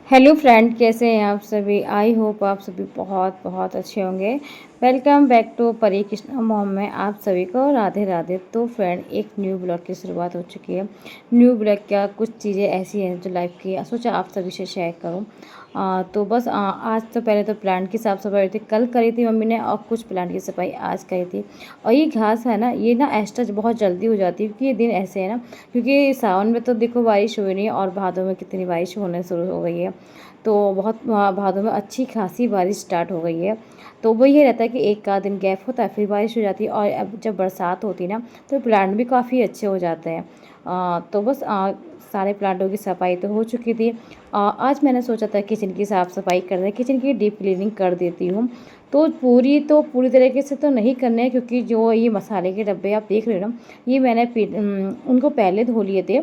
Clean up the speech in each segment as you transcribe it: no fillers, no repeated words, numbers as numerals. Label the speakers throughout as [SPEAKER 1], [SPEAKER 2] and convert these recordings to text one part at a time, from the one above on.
[SPEAKER 1] Hello friend, कैसे हैं आप सभी। आई होप आप सभी बहुत बहुत अच्छे होंगे। वेलकम बैक टू परी कृष्णा मॉम में आप सभी को राधे राधे। तो फ्रेंड, एक न्यू ब्लॉग की शुरुआत हो चुकी है। न्यू ब्लॉग क्या, कुछ चीज़ें ऐसी हैं जो लाइफ की सोचा आप सभी से शेयर करूं। तो बस आज तो पहले तो प्लांट की साफ़ सफाई थी, कल करी थी मम्मी ने, और कुछ प्लांट की सफाई आज करी थी। और ये घास है ना, ये ना एक्स्ट्रा बहुत जल्दी हो जाती है, क्योंकि ये दिन ऐसे है ना, क्योंकि सावन में तो देखो बारिश हुई नहीं है, और भादों में कितनी बारिश होने शुरू हो गई है। तो बहुत भादों में अच्छी खासी बारिश स्टार्ट हो गई है। तो वो ये रहता है कि एक आध दिन गैप होता है, फिर बारिश हो जाती है, और अब जब बरसात होती है ना, तो प्लांट भी काफ़ी अच्छे हो जाते हैं। तो बस सारे प्लांटों की सफाई तो हो चुकी थी। आज मैंने सोचा था किचन की साफ़ सफाई कर दें, किचन की डीप क्लीनिंग कर देती हूँ। तो पूरी तरीके से तो नहीं करने हैं, क्योंकि जो ये मसाले के डब्बे आप देख रहे हो ना, ये मैंने उनको पहले धो लिए थे।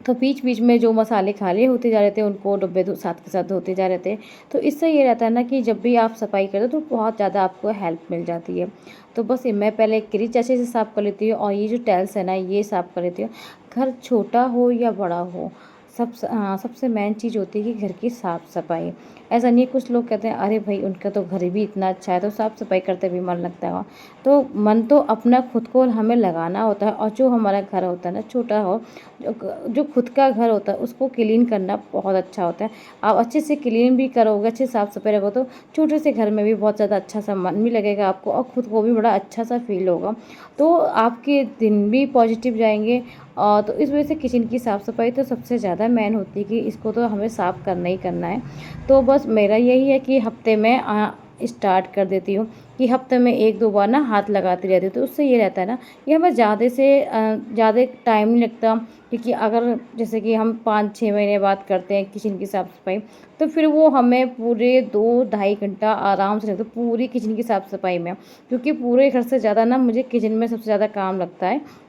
[SPEAKER 1] तो बीच बीच में जो मसाले खाली होते जा रहे थे, उनको डब्बे साथ के साथ धोते जा रहे थे। तो इससे ये रहता है ना कि जब भी आप सफाई करते हो तो बहुत ज़्यादा आपको हेल्प मिल जाती है। तो बस ये मैं पहले क्रीच अच्छे से साफ़ कर लेती हूँ, और ये जो टाइल्स है ना, ये साफ़ कर लेती हूँ। घर छोटा हो या बड़ा हो, सबसे मेन चीज़ होती है कि घर की साफ़ सफाई। ऐसा नहीं है, कुछ लोग कहते हैं अरे भाई उनका तो घर भी इतना अच्छा है तो साफ़ सफाई करते भी मन लगता है। तो मन तो अपना खुद को हमें लगाना होता है, और जो हमारा घर होता है ना, छोटा हो, जो खुद का घर होता है उसको क्लीन करना बहुत अच्छा होता है। आप अच्छे से क्लीन भी करोगे, अच्छे साफ़ सफाई रखोगे, तो छोटे से घर में भी बहुत ज़्यादा अच्छा सा मन भी लगेगा आपको, और खुद को भी बड़ा अच्छा सा फील होगा। तो आपके दिन भी पॉजिटिव जाएंगे। तो इस वजह से किचन की साफ़ सफाई तो सबसे ज़्यादा मेन होती है, कि इसको तो हमें साफ़ करना ही करना है। तो बस मेरा यही है कि हफ्ते में स्टार्ट कर देती हूँ, कि हफ्ते में एक दो बार ना हाथ लगाती रहती हूँ। तो उससे ये रहता है ना कि हमें ज़्यादा टाइम नहीं लगता। क्योंकि अगर जैसे कि हम 5-6 महीने बाद करते हैं किचन की साफ़ सफाई, तो फिर वो हमें पूरे 2-2.5 घंटा आराम से लगता है पूरी किचन की साफ़ सफाई में। क्योंकि पूरे घर से ज़्यादा ना मुझे किचन में सबसे ज़्यादा काम लगता है।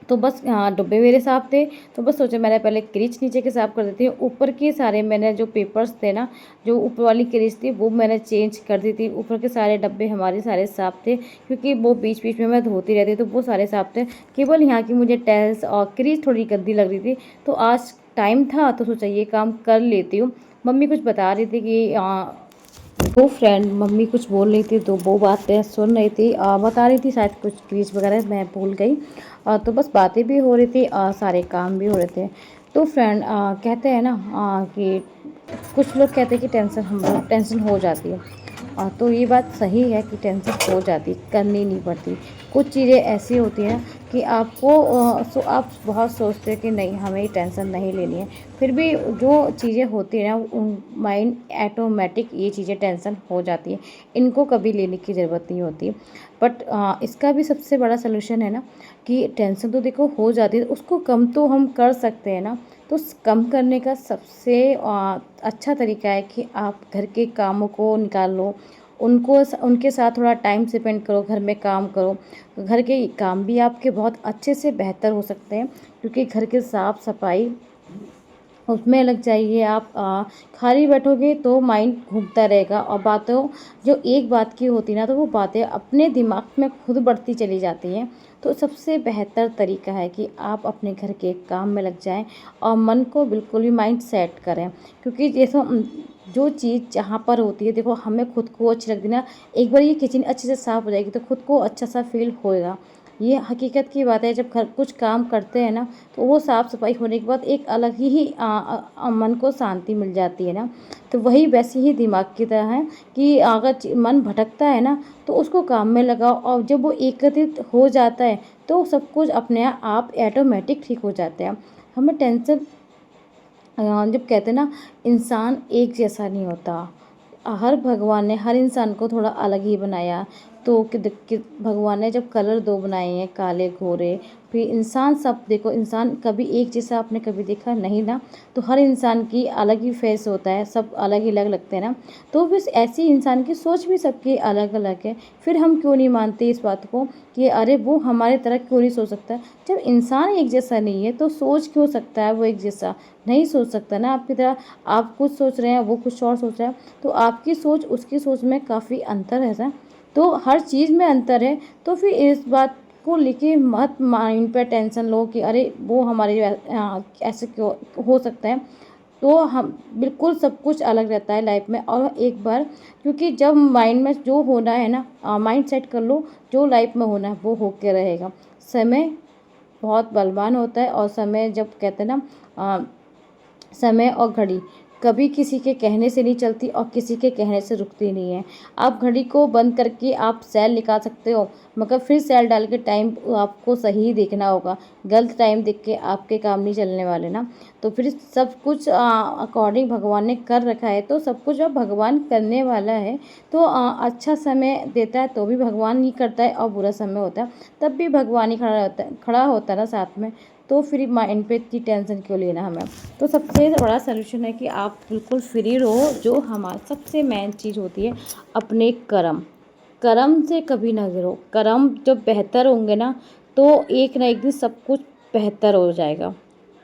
[SPEAKER 1] तो बस डब्बे मेरे साफ़ थे, तो बस सोचा मैंने पहले क्रीच नीचे के साफ़ कर देती हूँ। ऊपर के सारे मैंने जो पेपर्स थे ना, जो ऊपर वाली क्रीच थी वो मैंने चेंज कर दी थी। ऊपर के सारे डब्बे हमारे सारे साफ़ थे, क्योंकि वो बीच बीच में मैं धोती रहती, तो वो सारे साफ़ थे। केवल यहाँ की मुझे टाइल्स और क्रीच थोड़ी गंदी लग रही थी, तो आज टाइम था तो सोचा ये काम कर लेती हूँ। मम्मी कुछ बता रही थी कि वो फ्रेंड मम्मी कुछ बोल रही थी, तो वो बातें सुन रही थी, बता रही थी शायद कुछ क्विज वगैरह, मैं भूल गई। तो बस बातें भी हो रही थी, सारे काम भी हो रहे थे। तो फ्रेंड कहते हैं ना कि कुछ लोग कहते हैं कि टेंशन हो जाती है। तो ये बात सही है कि टेंशन हो जाती, करनी नहीं पड़ती। कुछ चीज़ें ऐसी होती हैं कि आप बहुत सोचते हो कि नहीं हमें टेंशन नहीं लेनी है, फिर भी जो चीज़ें होती हैं ना, माइंड ऑटोमेटिक ये चीज़ें टेंशन हो जाती है। इनको कभी लेने की ज़रूरत नहीं होती। बट इसका भी सबसे बड़ा सलूशन है ना, कि टेंशन तो देखो हो जाती है, उसको कम तो हम कर सकते हैं ना। तो कम करने का सबसे अच्छा तरीका है कि आप घर के कामों को निकाल लो, उनके साथ थोड़ा टाइम स्पेंड करो, घर में काम करो। तो घर के काम भी आपके बहुत अच्छे से बेहतर हो सकते हैं, क्योंकि घर के साफ़ सफाई उसमें लग जाइए आप। खाली बैठोगे तो माइंड घूमता रहेगा, और बातों जो एक बात की होती ना, तो वो बातें अपने दिमाग में खुद बढ़ती चली जाती हैं। तो सबसे बेहतर तरीका है कि आप अपने घर के काम में लग जाएं, और मन को बिल्कुल भी माइंड सेट करें। क्योंकि जैसे जो चीज़ जहाँ पर होती है, देखो हमें खुद को अच्छी लगती है ना, एक बार ये किचन अच्छे से साफ़ हो जाएगी तो खुद को अच्छा सा फील होएगा। ये हकीकत की बात है। जब घर कुछ काम करते हैं ना, तो वो साफ़ सफाई होने के बाद एक अलग ही मन को शांति मिल जाती है ना। तो वही वैसे ही दिमाग की तरह है, कि अगर मन भटकता है ना, तो उसको काम में लगाओ, और जब वो एकत्रित हो जाता है तो सब कुछ अपने आप ऑटोमेटिक ठीक हो जाते हैं। हमें टेंशन जब कहते हैं ना, इंसान एक जैसा नहीं होता। हर भगवान ने हर इंसान को थोड़ा अलग ही बनाया। तो भगवान ने जब कलर दो बनाए हैं, काले गोरे, फिर इंसान, सब देखो इंसान कभी एक जैसा आपने कभी देखा नहीं ना। तो हर इंसान की अलग ही फेस होता है, सब अलग ही अलग लगते हैं ना। तो बस ऐसी इंसान की सोच भी सबकी अलग अलग है। फिर हम क्यों नहीं मानते इस बात को, कि अरे वो हमारे तरह क्यों नहीं सोच सकता। जब इंसान एक जैसा नहीं है तो सोच क्यों सकता है वो एक जैसा। नहीं सोच सकता ना आपकी तरह। आप कुछ सोच रहे हैं, वो कुछ और सोच रहा है, तो आपकी सोच उसकी सोच में काफ़ी अंतर है सर। तो हर चीज़ में अंतर है। तो फिर इस बात को लेके मत माइंड पे टेंशन लो कि अरे वो हमारे ऐसे क्यों हो सकता है। तो हम बिल्कुल सब कुछ अलग रहता है लाइफ में। और एक बार, क्योंकि जब माइंड में जो होना है ना, माइंड सेट कर लो, जो लाइफ में होना है वो होके रहेगा। समय बहुत बलवान होता है, और समय जब कहते हैं ना, समय और घड़ी कभी किसी के कहने से नहीं चलती और किसी के कहने से रुकती नहीं है। आप घड़ी को बंद करके आप सेल निकाल सकते हो, मगर फिर सेल डाल के टाइम आपको सही देखना होगा। गलत टाइम देख के आपके काम नहीं चलने वाले ना। तो फिर सब कुछ अकॉर्डिंग भगवान ने कर रखा है, तो सब कुछ अब भगवान करने वाला है। तो अच्छा समय देता है तो भी भगवान ही करता है, और बुरा समय होता है तब भी भगवान ही खड़ा होता है ना साथ में। तो फिर माइंड पे इतनी टेंशन क्यों लेना हमें। तो सबसे बड़ा सलूशन है कि आप बिल्कुल फ्री रहो। जो हमारा सबसे मेन चीज़ होती है, अपने कर्म, कर्म से कभी ना गिरो। कर्म जब बेहतर होंगे ना, तो एक ना एक दिन सब कुछ बेहतर हो जाएगा।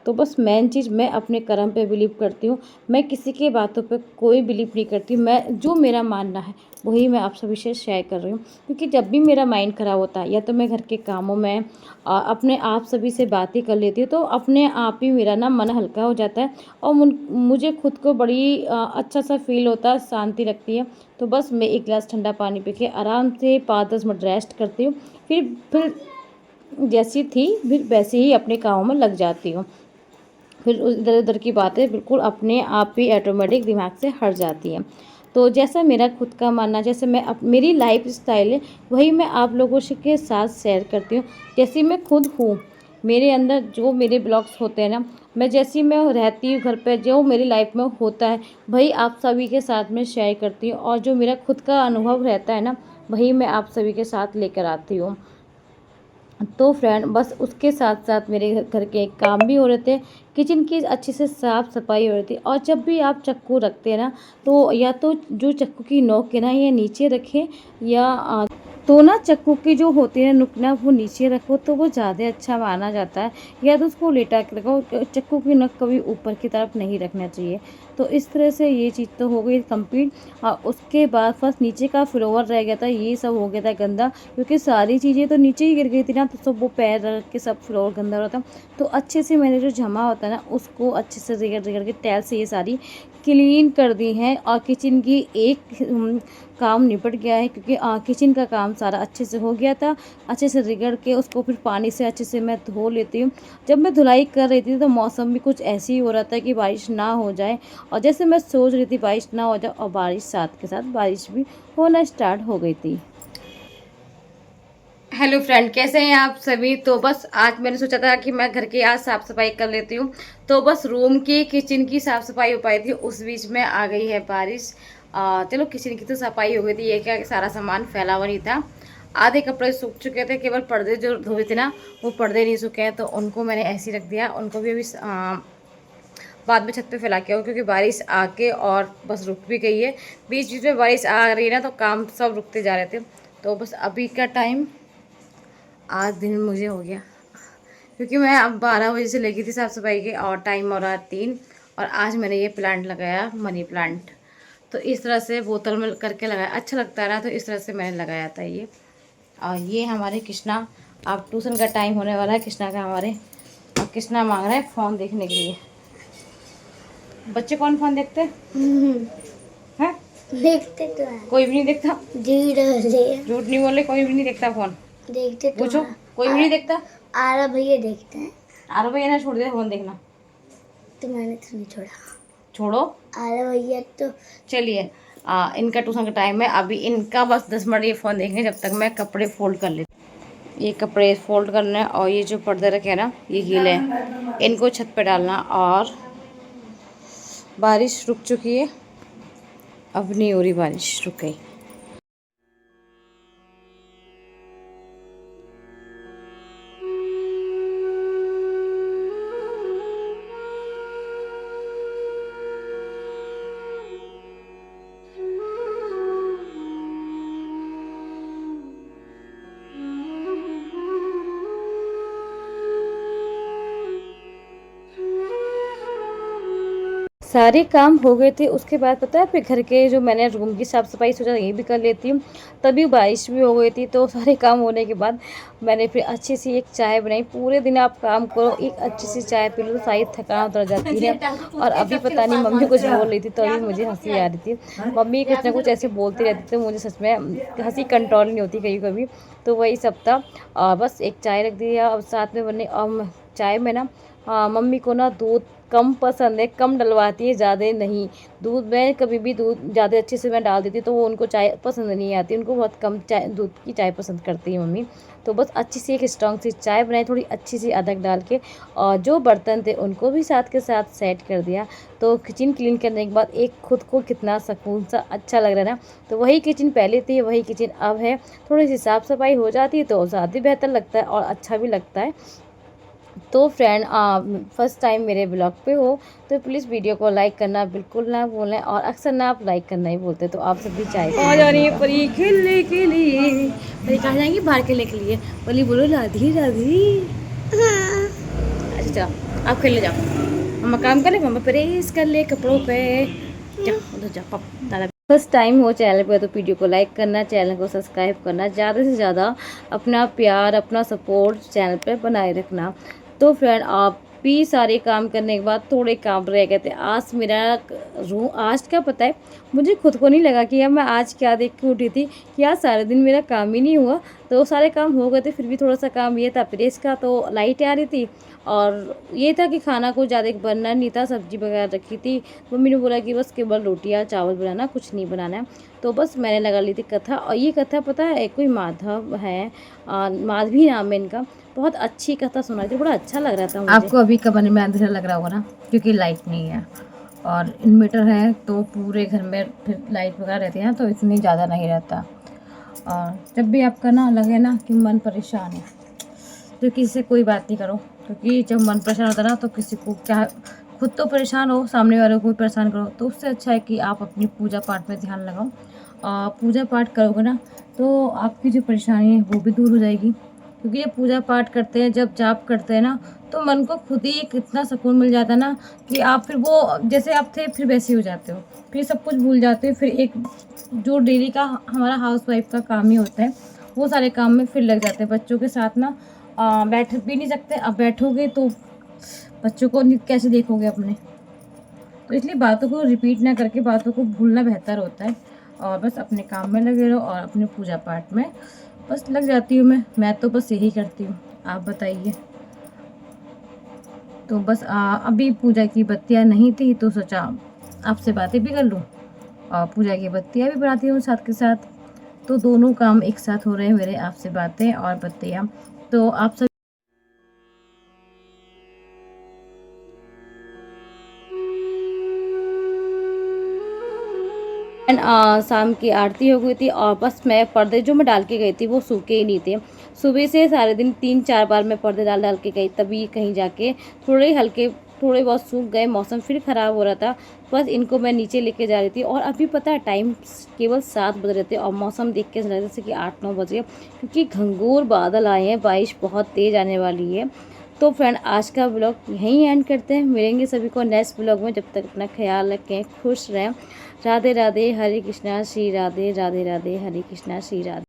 [SPEAKER 1] तो बस मेन चीज़, मैं अपने कर्म पे बिलीव करती हूँ। मैं किसी की बातों पे कोई बिलीव नहीं करती। मैं जो मेरा मानना है वही मैं आप सभी से शेयर कर रही हूँ। क्योंकि जब भी मेरा माइंड ख़राब होता है, या तो मैं घर के कामों में अपने आप सभी से बातें कर लेती हूँ, तो अपने आप ही मेरा ना मन हल्का हो जाता है। और मुझे खुद को बड़ी अच्छा सा फील होता है, शांति लगती है। तो बस मैं एक गिलास ठंडा पानी पी के आराम से 5-10 मिनट रेस्ट करती हूँ। फिर जैसी थी फिर वैसे ही अपने कामों में लग जाती हूँ। फिर इधर उधर की बातें बिल्कुल अपने आप ही ऑटोमेटिक दिमाग से हट जाती हैं। तो जैसा मेरा खुद का मानना, जैसे मेरी लाइफ स्टाइल है, वही मैं आप लोगों से के साथ शेयर करती हूँ। जैसी मैं खुद हूँ, मेरे अंदर जो मेरे ब्लॉग्स होते हैं ना, मैं जैसी मैं रहती हूँ घर पे, जो मेरी लाइफ में होता है वही आप सभी के साथ में शेयर करती हूँ। और जो मेरा खुद का अनुभव रहता है ना, वही मैं आप सभी के साथ लेकर आती हूँ। तो फ्रेंड, बस उसके साथ साथ मेरे घर के काम भी हो रहे थे। किचन की अच्छे से साफ़ सफाई हो रही थी। और जब भी आप चक्कू रखते हैं ना, तो या तो जो चक्कू की नोक है ना, ये नीचे रखें, या तो ना चक्कू की जो होती है नुक ना, वो नीचे रखो तो वो ज़्यादा अच्छा माना जाता है। या तो उसको लेटा के रखो, चक्कू की नोक कभी ऊपर की तरफ नहीं रखना चाहिए। तो इस तरह से ये चीज़ तो हो गई कंप्लीट। उसके बाद फर्स्ट नीचे का फ्लोर रह गया था, ये सब हो गया था गंदा, क्योंकि सारी चीज़ें तो नीचे ही गिर गई थी ना, तो सब वो पैर रख के सब फ्लोर गंदा हो रहा था। तो अच्छे से मैंने जो जमा होता है ना, उसको अच्छे से रगड़ रगड़ के टाइल से ये सारी क्लीन कर दी हैं। और किचन की एक काम निपट गया है, क्योंकि किचन का काम सारा अच्छे से हो गया था। अच्छे से रगड़ के उसको फिर पानी से अच्छे से मैं धो लेती हूँ। जब मैं धुलाई कर रही थी तो मौसम भी कुछ ऐसे ही हो रहा था कि बारिश ना हो जाए, और जैसे मैं सोच रही थी बारिश ना हो जाए, और बारिश साथ के साथ बारिश भी होना स्टार्ट हो गई थी। हेलो फ्रेंड, कैसे हैं आप सभी। तो बस आज मैंने सोचा था कि मैं घर की आज साफ़ सफाई कर लेती हूँ। तो बस रूम की किचन की साफ़ सफाई हो पाई थी, उस बीच में आ गई है बारिश। चलो किचन की तो सफाई हो गई थी, ये क्या सारा सामान फैला हुआ नहीं था। आधे कपड़े सूख चुके थे, केवल पर्दे जो धोए थे ना, वो पर्दे नहीं सूखे हैं, तो उनको मैंने ऐसे ही रख दिया। उनको भी अभी बाद में छत पे फैला के आओ, क्योंकि बारिश आके और बस रुक भी गई है। बीच बीच में बारिश आ रही है ना, तो काम सब रुकते जा रहे थे। तो बस अभी का टाइम, आज दिन मुझे हो गया, क्योंकि मैं अब 12 बजे से लगी थी साफ़ सफाई के, और टाइम हो रहा है 3। और आज मैंने ये प्लांट लगाया, मनी प्लांट। तो इस तरह से बोतल में करके लगाया, अच्छा लगता है ना, तो इस तरह से मैंने लगाया था ये। और ये हमारे कृष्णा, अब ट्यूशन का टाइम होने वाला है कृष्णा का हमारे। और कृष्णा मांग रहा है फ़ोन देखने के लिए। बच्चे कौन फ़ोन देखते हैं? देखते तो है, कोई भी नहीं देखता। झूठ नहीं बोले, कोई भी नहीं देखता फ़ोन। देखते तो पूछो, कोई भी नहीं देखता। आरा भैया देखते हैं। आरा भैया ने छोड़ दिया फ़ोन देखना, तो मैंने तो नहीं छोड़ा। छोड़ो आरा भैया तो। चलिए, इनका ट्यूशन का टाइम है, अभी इनका बस 10 मिनट ये फ़ोन देखेंगे, जब तक मैं कपड़े फोल्ड कर लेती हूँ। ये कपड़े फोल्ड करना है, और ये जो पर्दे रखे हैं ना, ये गीले हैं, इनको छत पे डालना। और बारिश रुक चुकी है, अब नहीं हो रही बारिश, रुक गई। सारे काम हो गए थे। उसके बाद पता है फिर घर के जो मैंने रूम की साफ़ सफाई सोचा ये भी कर लेती हूँ, तभी बारिश भी हो गई थी। तो सारे काम होने के बाद मैंने फिर अच्छी सी एक चाय बनाई। पूरे दिन आप काम करो, एक अच्छी सी चाय पी लो तो सारी थकान उतर जाती है। और अभी पता नहीं मम्मी कुछ बोल रही थी तो अभी मुझे हंसी आ रही थी। मम्मी कुछ ना कुछ ऐसे बोलती रहती थी, मुझे सच में हंसी कंट्रोल नहीं होती कभी कभी। तो वही सब था। बस एक चाय रख दिया और साथ में बने चाय में ना मम्मी को ना दूध कम पसंद है, कम डलवाती है, ज़्यादा नहीं। दूध में कभी भी दूध ज़्यादा अच्छे से मैं डाल देती तो वो उनको चाय पसंद नहीं आती, उनको बहुत कम चाय दूध की चाय पसंद करती है मम्मी। तो बस अच्छी सी एक स्ट्रॉन्ग सी चाय बनाई, थोड़ी अच्छी सी अदरक डाल के, और जो बर्तन थे उनको भी साथ के साथ सेट कर दिया। तो किचन क्लीन करने के बाद एक खुद को कितना सुकून सा अच्छा लग रहा है ना। तो वही किचन पहले थी, वही किचन अब है। थोड़ी सी साफ़ सफाई हो जाती है तो ज़्यादा बेहतर लगता है और अच्छा भी लगता है। तो फ्रेंड फर्स्ट टाइम मेरे ब्लॉग पे हो तो प्लीज़ वीडियो को लाइक करना बिल्कुल ना भूलें, और अक्सर ना आप लाइक करना ही बोलते तो आप सभी चाहते आ जा रही है परी खेलने के लिए। परी कहाँ जाएंगी? बाहर खेलने के लिए। परी बोलो राधी राधी। अच्छा चलो आप खेलने जाओ, मम्मा काम कर ले, मम्मा प्रेस कर ले कपड़ों पे। जाओ उधर जाओ पापा दादा। फर्स्ट टाइम हो चैनल पे तो वीडियो को लाइक करना, चैनल को सब्सक्राइब करना, ज़्यादा से ज़्यादा अपना प्यार अपना सपोर्ट चैनल पे बनाए रखना। तो फ्रेंड आप भी सारे काम करने के बाद थोड़े काम रह गए थे। आज मेरा रूम आज का पता है मुझे खुद को नहीं लगा कि यार मैं आज क्या देख के उठी थी कि आज सारे दिन मेरा काम ही नहीं हुआ। तो सारे काम हो गए थे, फिर भी थोड़ा सा काम ये था प्रेस का, तो लाइट आ रही थी। और ये था कि खाना को ज़्यादा बनना नहीं था, सब्जी वगैरह रखी थी। मम्मी ने बोला कि बस केवल रोटियाँ चावल बनाना, कुछ नहीं बनाना है। तो बस मैंने लगा ली थी कथा। और ये कथा पता है कोई माधव है, माधवी नाम है इनका, बहुत अच्छी कथा सुनाई थी, बड़ा अच्छा लग रहा था मुझे। आपको अभी कमरे में अंधेरा लग रहा होगा ना, क्योंकि लाइट नहीं है और इन्वर्टर है तो पूरे घर में फिर लाइट वगैरह रहती है ना, तो इतनी ज़्यादा नहीं रहता। और जब भी आपका ना लगे ना कि मन परेशान है तो किसी से कोई बात नहीं करो, क्योंकि जब मन परेशान होता है ना तो किसी को क्या, खुद तो परेशान हो, सामने वाले को परेशान करो। तो उससे अच्छा है कि आप अपनी पूजा पाठ में ध्यान लगाओ। पूजा पाठ करोगे ना तो आपकी जो परेशानी है वो भी दूर हो जाएगी। क्योंकि जब पूजा पाठ करते हैं, जब जाप करते हैं ना, तो मन को खुद ही कितना सुकून मिल जाता है ना कि आप फिर वो जैसे आप थे फिर वैसे हो जाते हो, फिर सब कुछ भूल जाते हो। फिर एक जो डेली का हमारा हाउस वाइफ का काम ही होता है वो सारे काम में फिर लग जाते हैं। बच्चों के साथ ना बैठ भी नहीं सकते, अब बैठोगे तो बच्चों को कैसे देखोगे अपने। तो इसलिए बातों को रिपीट ना करके बातों को भूलना बेहतर होता है। और बस अपने काम में लगे रहो और अपने पूजा पाठ में बस लग जाती हूँ मैं तो बस यही करती हूँ। आप बताइए। तो बस अभी पूजा की बत्तियाँ नहीं थी तो सोचा आपसे बातें भी कर लूँ और पूजा की बत्तियाँ भी बनाती हूँ साथ के साथ। तो दोनों काम एक साथ हो रहे हैं मेरे, आपसे बातें और बत्तियाँ। तो आप सब शाम की आरती हो गई थी और बस मैं पर्दे जो मैं डाल के गई थी वो सूखे ही नहीं थे। सुबह से सारे दिन 3-4 बार मैं पर्दे डाल डाल के गई, तभी कहीं जाके थोड़े बहुत सूख गए। मौसम फिर ख़राब हो रहा था, बस इनको मैं नीचे लेके जा रही थी। और अभी पता है टाइम केवल 7 बज रहे थे और मौसम देख के लग रहा जैसे कि 8-9 बज गए, क्योंकि घंघोर बादल आए हैं, बारिश बहुत तेज़ आने वाली है। तो फ्रेंड आज का ब्लॉग यहीं एंड करते हैं, मिलेंगे सभी को नेक्स्ट ब्लॉग में। जब तक अपना ख्याल रखें, खुश रहें। राधे राधे, हरे कृष्णा श्री राधे, राधे राधे, हरे कृष्णा श्री राधे।